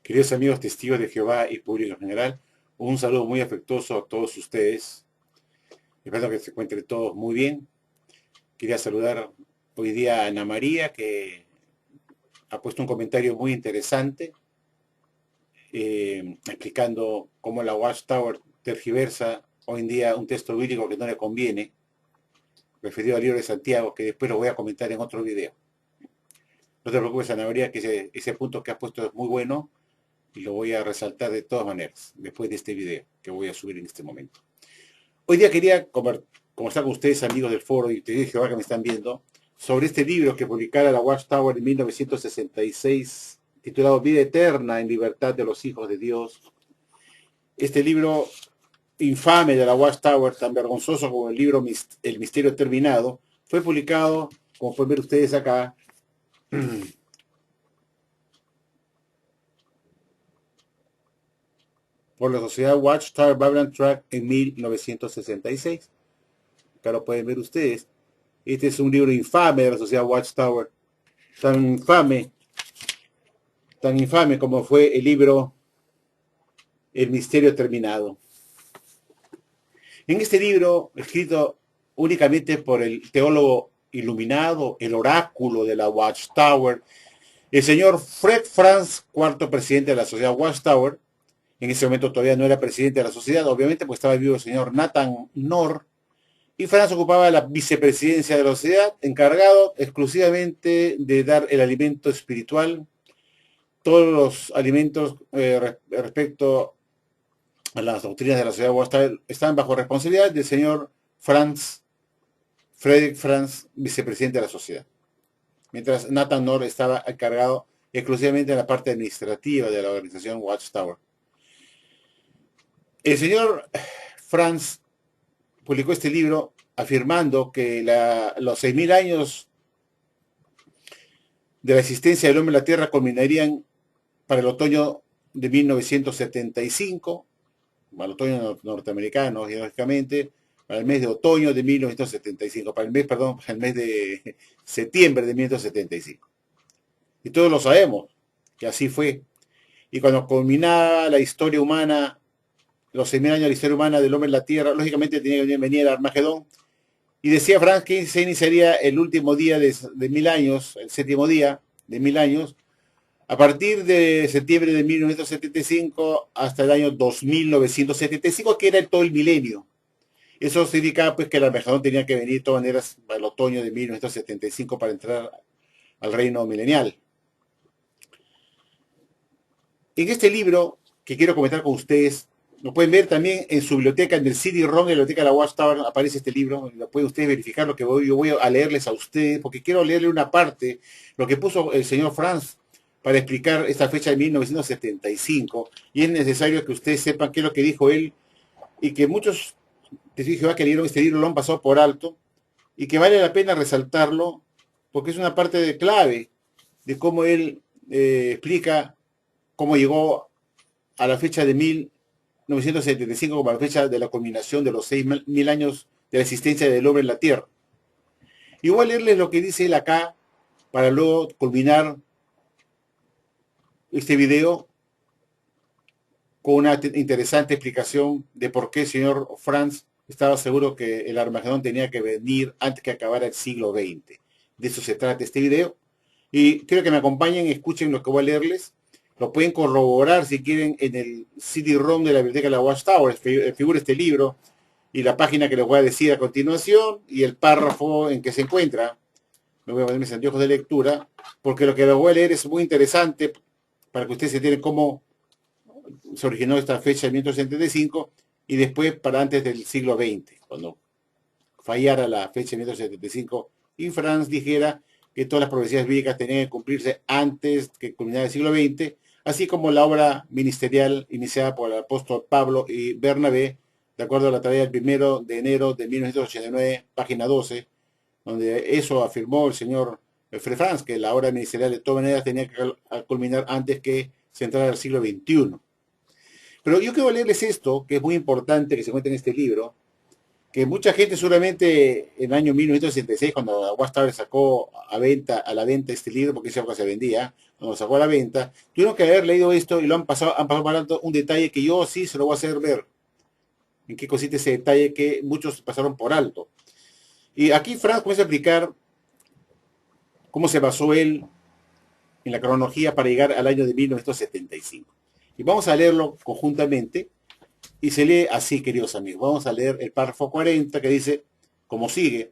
Queridos amigos testigos de Jehová y público en general, un saludo muy afectuoso a todos ustedes. Espero que se encuentren todos muy bien. Quería saludar hoy día a Ana María, que ha puesto un comentario muy interesante, explicando cómo la Watchtower tergiversa hoy en día un texto bíblico que no le conviene, referido al libro de Santiago, que después lo voy a comentar en otro video. No te preocupes, Ana María, que ese punto que has puesto es muy bueno y lo voy a resaltar de todas maneras, después de este video que voy a subir en este momento. Hoy día quería conversar con ustedes, amigos del foro y testigos de Jehová que me están viendo, sobre este libro que publicara la Watchtower en 1966, titulado Vida Eterna en Libertad de los Hijos de Dios. Este libro infame de la Watchtower, tan vergonzoso como el libro El Misterio Terminado, fue publicado, como pueden ver ustedes acá, por la sociedad Watchtower Babylon Tract en 1966. Acá lo pueden ver ustedes. Este es un libro infame de la sociedad Watchtower, tan infame como fue el libro El Misterio Terminado. En este libro, escrito únicamente por el teólogo iluminado, el oráculo de la Watchtower, el señor Fred Franz, cuarto presidente de la sociedad Watchtower, en ese momento todavía no era presidente de la sociedad, obviamente, pues estaba vivo el señor Nathan Knorr, y Franz ocupaba la vicepresidencia de la sociedad, encargado exclusivamente de dar el alimento espiritual, todos los alimentos respecto a las doctrinas de la sociedad Watchtower están bajo responsabilidad del señor Frederick Franz, vicepresidente de la sociedad. Mientras Nathan Knorr estaba encargado exclusivamente de la parte administrativa de la organización Watchtower. El señor Franz publicó este libro afirmando que los 6.000 años de la existencia del hombre en la Tierra culminarían para el otoño de 1975, para el otoño norteamericano, lógicamente, para el mes de otoño de 1975, para el mes de septiembre de 1975. Y todos lo sabemos, que así fue. Y cuando culminaba la historia humana, los 6.000 años de la historia humana del hombre en la Tierra, lógicamente tenía que venir el Armagedón. Y decía Franz que se iniciaría el último día de 1.000 años, el séptimo día de 1.000 años, a partir de septiembre de 1975 hasta el año 2975, que era todo el milenio. Eso significaba pues que el Armagedón tenía que venir de todas maneras para el otoño de 1975 para entrar al reino milenial. En este libro que quiero comentar con ustedes, lo pueden ver también en su biblioteca, en el CD-ROM de la biblioteca de la Watchtower aparece este libro, lo pueden ustedes verificar lo que yo voy a leerles a ustedes, porque quiero leerle una parte, lo que puso el señor Franz para explicar esta fecha de 1975, y es necesario que ustedes sepan qué es lo que dijo él, y que muchos testigos de Jehová que leyeron este libro lo han pasado por alto, y que vale la pena resaltarlo, porque es una parte de clave de cómo él explica cómo llegó a la fecha de 1975 como la fecha de la culminación de los 6.000 años de la existencia del hombre en la Tierra. Y voy a leerles lo que dice él acá para luego culminar este video con una interesante explicación de por qué el señor Franz estaba seguro que el Armagedón tenía que venir antes que acabara el siglo XX. De eso se trata este video. Y quiero que me acompañen y escuchen lo que voy a leerles. Lo pueden corroborar si quieren en el CD-ROM de la biblioteca de la Watchtower. Figura este libro y la página que les voy a decir a continuación y el párrafo en que se encuentra. Me voy a poner mis anteojos de lectura porque lo que les voy a leer es muy interesante para que ustedes se enteren cómo se originó esta fecha de 1975 y después para antes del siglo XX, cuando fallara la fecha de 1975 y Franz dijera que todas las profecías bíblicas tenían que cumplirse antes que culminara el siglo XX, así como la obra ministerial iniciada por el apóstol Pablo y Bernabé, de acuerdo a la tarea del 1 de enero de 1989, página 12, donde eso afirmó el señor Fred Franz, que la obra ministerial de todas maneras tenía que culminar antes que se entrara al siglo XXI. Pero yo quiero leerles esto, que es muy importante que se encuentre en este libro, que mucha gente seguramente en el año 1966, cuando Watchtower sacó a la venta este libro, porque esa época se vendía, cuando lo sacó a la venta, tuvieron que haber leído esto y han pasado por alto un detalle que yo sí se lo voy a hacer ver. En qué consiste ese detalle que muchos pasaron por alto. Y aquí Franz comienza a explicar cómo se basó él en la cronología para llegar al año de 1975. Y vamos a leerlo conjuntamente. Y se lee así, queridos amigos. Vamos a leer el párrafo 40 que dice, como sigue.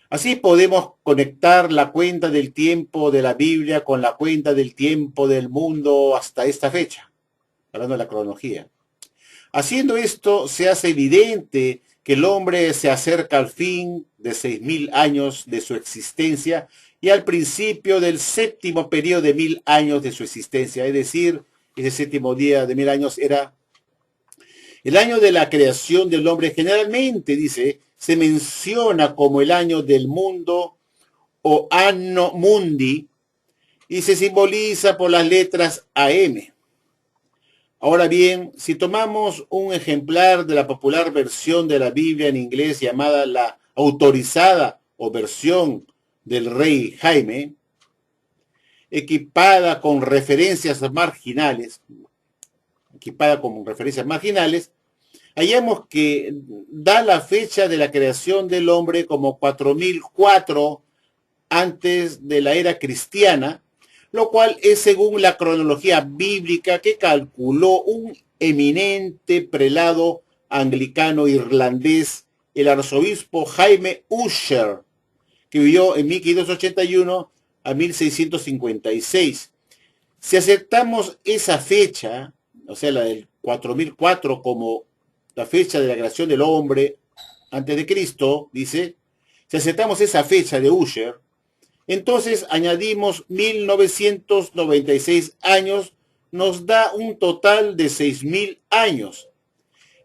Así podemos conectar la cuenta del tiempo de la Biblia con la cuenta del tiempo del mundo hasta esta fecha, hablando de la cronología. Haciendo esto, se hace evidente que el hombre se acerca al fin de 6.000 años de su existencia y al principio del séptimo periodo de 1.000 años de su existencia. Es decir, ese séptimo día de 1.000 años era el año de la creación del hombre. Generalmente, dice, se menciona como el año del mundo o anno mundi y se simboliza por las letras AM. Ahora bien, si tomamos un ejemplar de la popular versión de la Biblia en inglés llamada la autorizada o versión del rey Jaime, equipada con referencias marginales, hallamos que da la fecha de la creación del hombre como 4004 antes de la era cristiana, lo cual es según la cronología bíblica que calculó un eminente prelado anglicano irlandés, el arzobispo Jaime Ussher, que vivió en 1581 a 1656. Si aceptamos esa fecha, o sea, la del 4004 como la fecha de la creación del hombre antes de Cristo, dice, si aceptamos esa fecha de Ussher, entonces añadimos 1996 años, nos da un total de 6.000 años.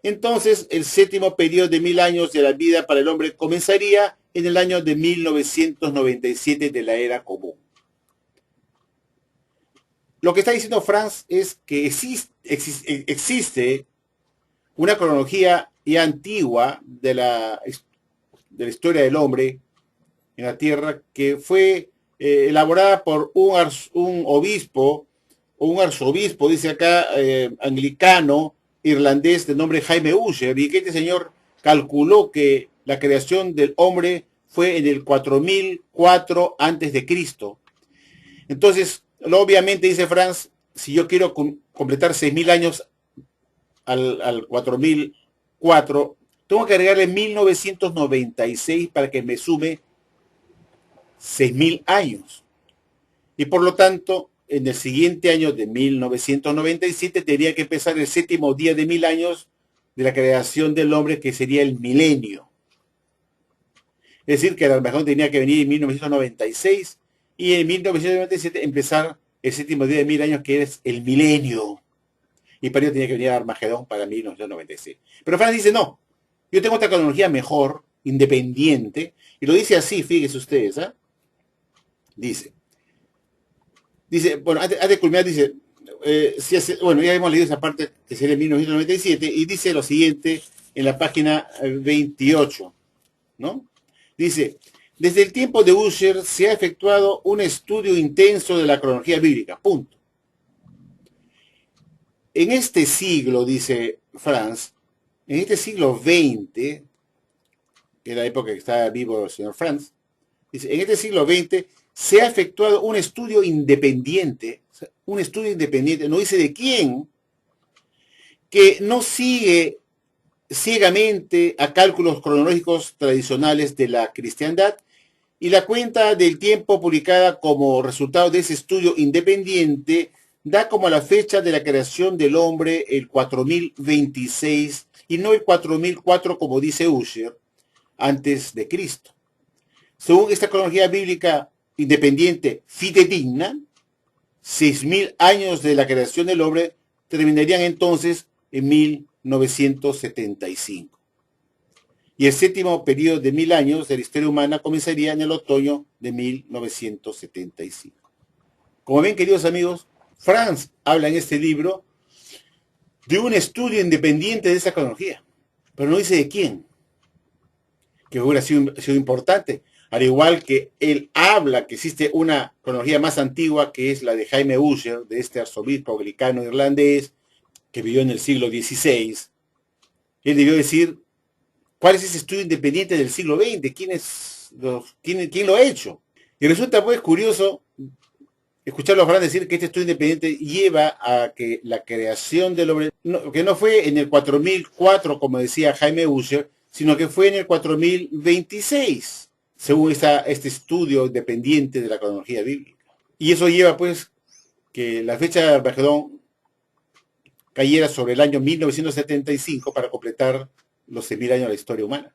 Entonces el séptimo periodo de 1.000 años de la vida para el hombre comenzaría en el año de 1997 de la era común. Lo que está diciendo Franz es que existe una cronología ya antigua de la historia del hombre en la tierra que fue elaborada por un obispo o un arzobispo, dice acá, anglicano, irlandés de nombre Jaime Ussher, y que este señor calculó que la creación del hombre fue en el 4004 antes de Cristo. Entonces, obviamente, dice Franz, si yo quiero completar 6.000 años al 4004, tengo que agregarle 1996 para que me sume 6.000 años. Y por lo tanto, en el siguiente año de 1997 tendría que empezar el séptimo día de 1.000 años de la creación del hombre, que sería el milenio. Es decir, que a lo mejor tenía que venir en 1996 y en 1997 empezar el séptimo día de 1.000 años, que es el milenio. Y para ello tenía que venir Armagedón para 1996. Pero Franz dice, no, yo tengo otra cronología mejor, independiente, y lo dice así, fíjense ustedes, ¿eh? Dice, bueno, antes de culminar, dice, bueno, ya hemos leído esa parte que sería 1997, y dice lo siguiente en la página 28, ¿no? Dice, desde el tiempo de Ussher se ha efectuado un estudio intenso de la cronología bíblica, punto. En este siglo, dice Franz, en este siglo XX, que es la época que está vivo el señor Franz, dice, en este siglo XX se ha efectuado un estudio independiente, no dice de quién, que no sigue ciegamente a cálculos cronológicos tradicionales de la cristiandad, y la cuenta del tiempo publicada como resultado de ese estudio independiente da como la fecha de la creación del hombre el 4026 y no el 4004 como dice Ussher, antes de Cristo. Según esta cronología bíblica independiente fidedigna, 6.000 años de la creación del hombre terminarían entonces en 1975. Y el séptimo periodo de 1.000 años de la historia humana comenzaría en el otoño de 1975. Como ven, queridos amigos, Franz habla en este libro de un estudio independiente de esa cronología, pero no dice de quién. que hubiera sido importante. Al igual que él habla que existe una cronología más antigua, que es la de Jaime Ussher, de este arzobispo anglicano irlandés, que vivió en el siglo XVI. Él debió decir, ¿cuál es ese estudio independiente del siglo XX? ¿Quién lo ha hecho? Y resulta pues curioso escuchar a los grandes decir que este estudio independiente lleva a que la creación del hombre, que no fue en el 4004, como decía Jaime Ussher, sino que fue en el 4026, según este estudio independiente de la cronología bíblica. Y eso lleva pues que la fecha de Armagedón cayera sobre el año 1975 para completar los 6.000 años de la historia humana.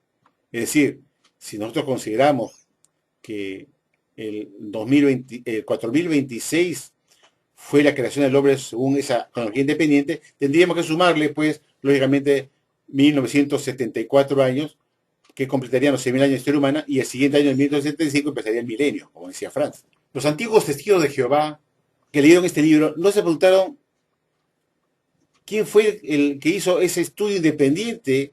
Es decir, si nosotros consideramos que el 4026 fue la creación del hombre según esa cronología independiente, tendríamos que sumarle, pues, lógicamente, 1974 años, que completarían los 6.000 años de historia humana, y el siguiente año, en 1975, empezaría el milenio, como decía Franz. Los antiguos testigos de Jehová que leyeron este libro no se preguntaron quién fue el que hizo ese estudio independiente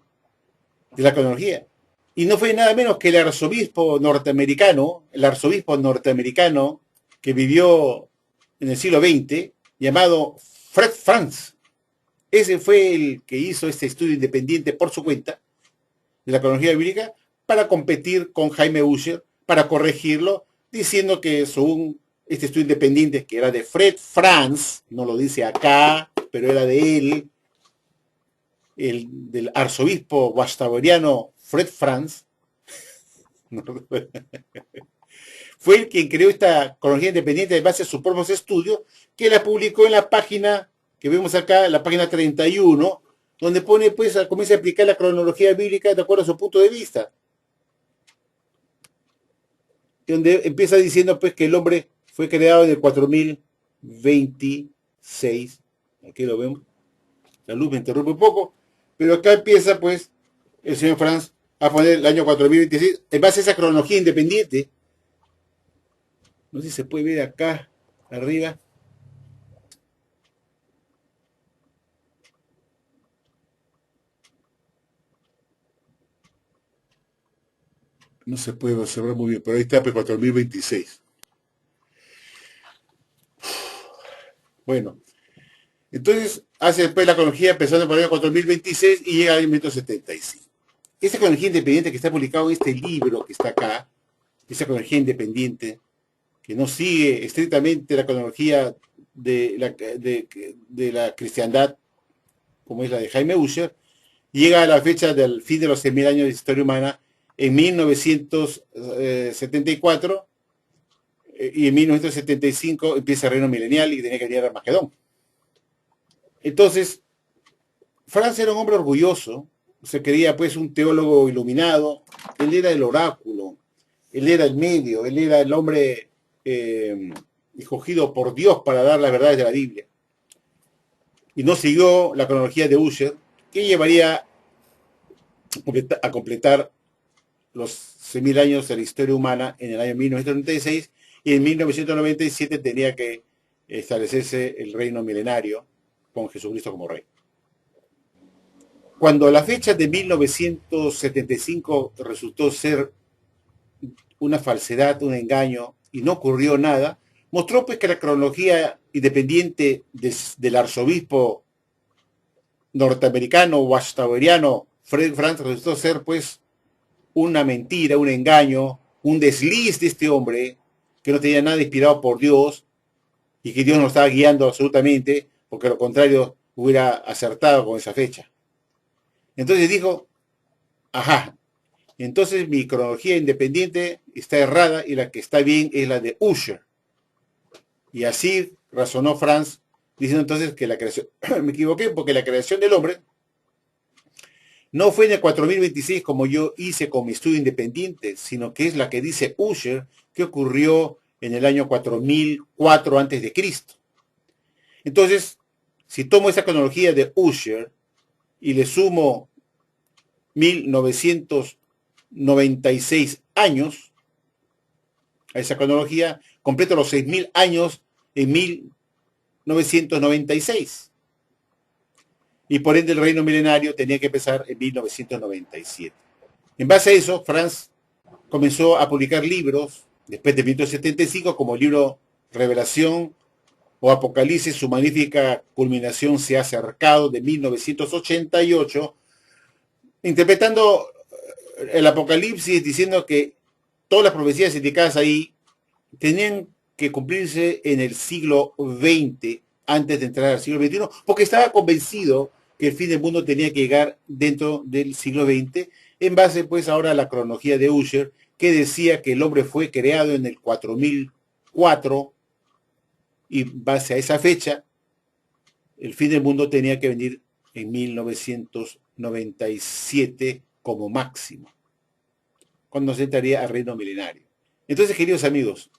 de la cronología. Y no fue nada menos que el arzobispo norteamericano que vivió en el siglo XX, llamado Fred Franz. Ese fue el que hizo este estudio independiente por su cuenta de la cronología bíblica para competir con Jaime Ussher, para corregirlo, diciendo que según este estudio independiente, que era de Fred Franz, no lo dice acá, pero era de él, del arzobispo guastaveriano Fred Franz, fue el quien creó esta cronología independiente de base a sus propios estudios, que la publicó en la página que vemos acá, la página 31, donde pone, pues, comienza a aplicar la cronología bíblica de acuerdo a su punto de vista. Donde empieza diciendo, pues, que el hombre fue creado en el 4026. Aquí lo vemos. La luz me interrumpe un poco. Pero acá empieza, pues, el señor Franz a poner el año 4026 en base a esa cronología independiente. No sé si se puede ver acá arriba. No se puede observar muy bien, pero ahí está, pues, 4026. Bueno, entonces hace después la cronología empezando por el año 4026 y llega al año 1975. Esta cronología independiente que está publicado en este libro que está acá, esa cronología independiente, que no sigue estrictamente la cronología de la cristiandad, como es la de Jaime Ussher, llega a la fecha del fin de los 6.000 años de historia humana en 1974, y en 1975 empieza el reino milenial y tenía que venir a Armagedón. Entonces, Franz era un hombre orgulloso, se creía pues un teólogo iluminado, él era el oráculo, él era el medio, él era el hombre escogido por Dios para dar las verdades de la Biblia. Y no siguió la cronología de Ussher, que llevaría a completar los 6.000 años de la historia humana en el año 1996, y en 1997 tenía que establecerse el reino milenario con Jesucristo como rey. Cuando la fecha de 1975 resultó ser una falsedad, un engaño, y no ocurrió nada, mostró pues que la cronología independiente del arzobispo norteamericano guastaveriano Fred Franz resultó ser pues una mentira, un engaño, un desliz de este hombre que no tenía nada inspirado por Dios y que Dios no estaba guiando absolutamente, porque lo contrario hubiera acertado con esa fecha. Entonces dijo, ajá, entonces mi cronología independiente está errada y la que está bien es la de Ussher. Y así razonó Franz, diciendo entonces que la creación, me equivoqué, porque la creación del hombre no fue en el 4026 como yo hice con mi estudio independiente, sino que es la que dice Ussher, que ocurrió en el año 4004 a.C. Entonces, si tomo esa cronología de Ussher y le sumo 1996 años a esa cronología, completo los 6.000 años en 1996. Y por ende el reino milenario tenía que empezar en 1997. En base a eso, Franz comenzó a publicar libros, después de 1975, como el libro Revelación o Apocalipsis, su magnífica culminación se ha acercado, de 1988, interpretando el Apocalipsis, diciendo que todas las profecías indicadas ahí tenían que cumplirse en el siglo XX, antes de entrar al siglo XXI, porque estaba convencido que el fin del mundo tenía que llegar dentro del siglo XX, en base pues ahora a la cronología de Ussher, que decía que el hombre fue creado en el 4004, y base a esa fecha, el fin del mundo tenía que venir en 1997 como máximo, cuando se entraría al reino milenario. Entonces, queridos amigos,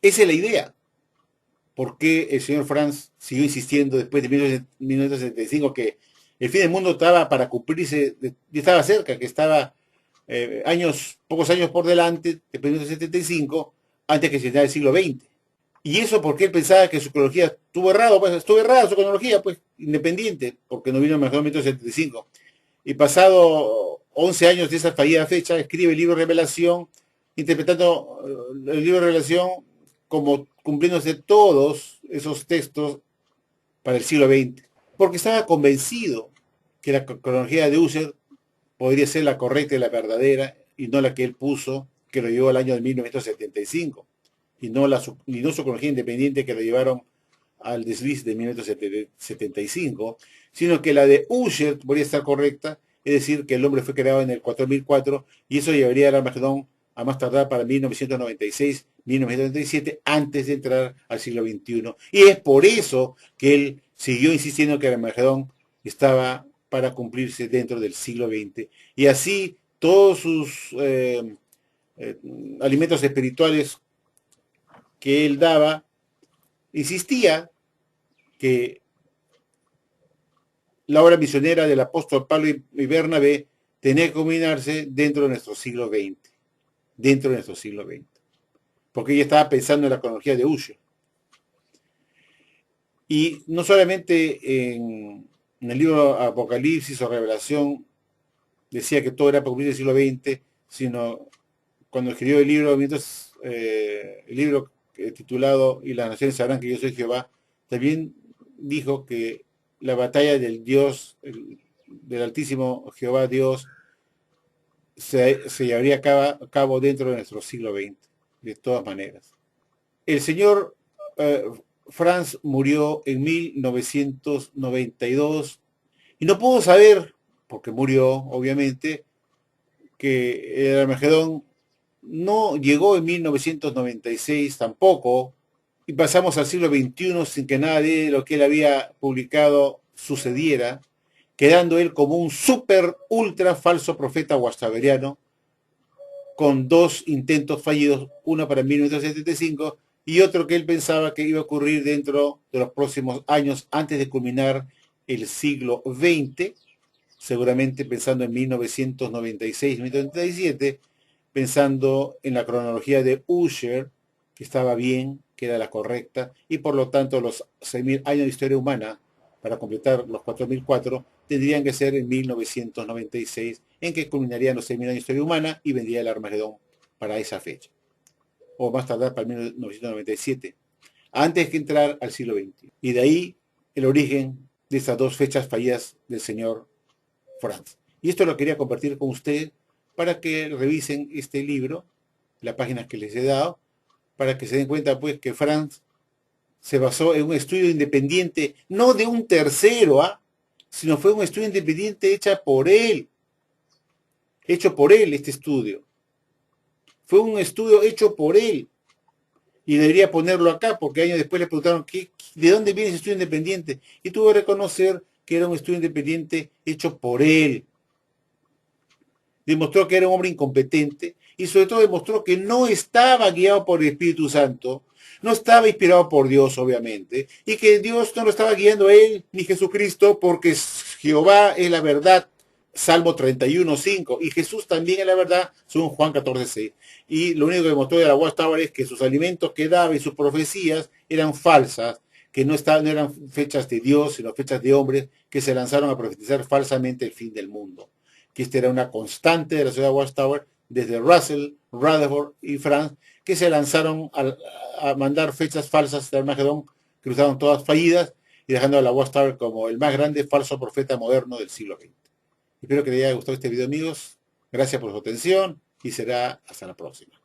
esa es la idea. ¿Por qué el señor Franz siguió insistiendo después de 1975 que el fin del mundo estaba para cumplirse, y estaba cerca, que estaba pocos años por delante, después de 1975, antes que se llegara el siglo XX? Y eso porque él pensaba que su cronología estuvo errada su cronología, pues, independiente, porque no vino mejor en 1975. Y pasado 11 años de esa fallida fecha, escribe el libro Revelación, interpretando el libro Revelación como cumpliéndose todos esos textos para el siglo XX, porque estaba convencido que la cronología de Ussher podría ser la correcta y la verdadera, y no la que él puso, que lo llevó al año de 1975, y no su cronología independiente que lo llevaron al desliz de 1975, sino que la de Ussher podría estar correcta, es decir, que el hombre fue creado en el 4004, y eso llevaría al Armagedón a más tardar para 1996, 1997, antes de entrar al siglo XXI. Y es por eso que él siguió insistiendo que el Armagedón estaba para cumplirse dentro del siglo XX. Y así todos sus eh, alimentos espirituales que él daba, insistía que la obra misionera del apóstol Pablo y Bernabé tenía que combinarse dentro de nuestro siglo XX, dentro de nuestro siglo XX, porque ella estaba pensando en la cronología de Ussher. Y no solamente en el libro Apocalipsis o Revelación decía que todo era para cumplir el siglo XX, sino cuando escribió el libro, titulado Y las naciones sabrán que yo soy Jehová, también dijo que la batalla del Dios, del Altísimo Jehová Dios, se llevaría a cabo dentro de nuestro siglo XX, de todas maneras. El señor Franz murió en 1992 y no pudo saber, porque murió obviamente, que el Armagedón no llegó en 1996 tampoco, y pasamos al siglo XXI sin que nada de lo que él había publicado sucediera, quedando él como un super ultra falso profeta guastaveriano, con dos intentos fallidos, uno para 1975 y otro que él pensaba que iba a ocurrir dentro de los próximos años antes de culminar el siglo XX, seguramente pensando en 1996, 1997, pensando en la cronología de Ussher, que estaba bien, que era la correcta, y por lo tanto los 6.000 años de historia humana, para completar los 4.004, tendrían que ser en 1996, en que culminarían los 6.000 años de historia humana y vendría el Armagedón para esa fecha, o más tardar para 1997, antes que entrar al siglo XX. Y de ahí el origen de estas dos fechas fallidas del señor Franz. Y esto lo quería compartir con ustedes para que revisen este libro, las páginas que les he dado, para que se den cuenta pues que Franz se basó en un estudio independiente, no de un tercero, sino fue un estudio independiente hecho por él este estudio. Fue un estudio hecho por él. Y debería ponerlo acá, porque años después le preguntaron ¿de dónde viene ese estudio independiente? Y tuvo que reconocer que era un estudio independiente hecho por él. Demostró que era un hombre incompetente y sobre todo demostró que no estaba guiado por el Espíritu Santo, no estaba inspirado por Dios, obviamente, y que Dios no lo estaba guiando a él ni Jesucristo, porque Jehová es la verdad, Salmo 31:5, y Jesús también es la verdad, según Juan 14:6. Y lo único que demostró de la Watchtower es que sus alimentos que daba y sus profecías eran falsas, que no eran fechas de Dios, sino fechas de hombres que se lanzaron a profetizar falsamente el fin del mundo. que esta era una constante de la ciudad de Watchtower, desde Russell, Rutherford y Franz, que se lanzaron a mandar fechas falsas de Armagedón, que resultaron todas fallidas, y dejando a la Watchtower como el más grande falso profeta moderno del siglo XX. Espero que les haya gustado este video, amigos. Gracias por su atención y será hasta la próxima.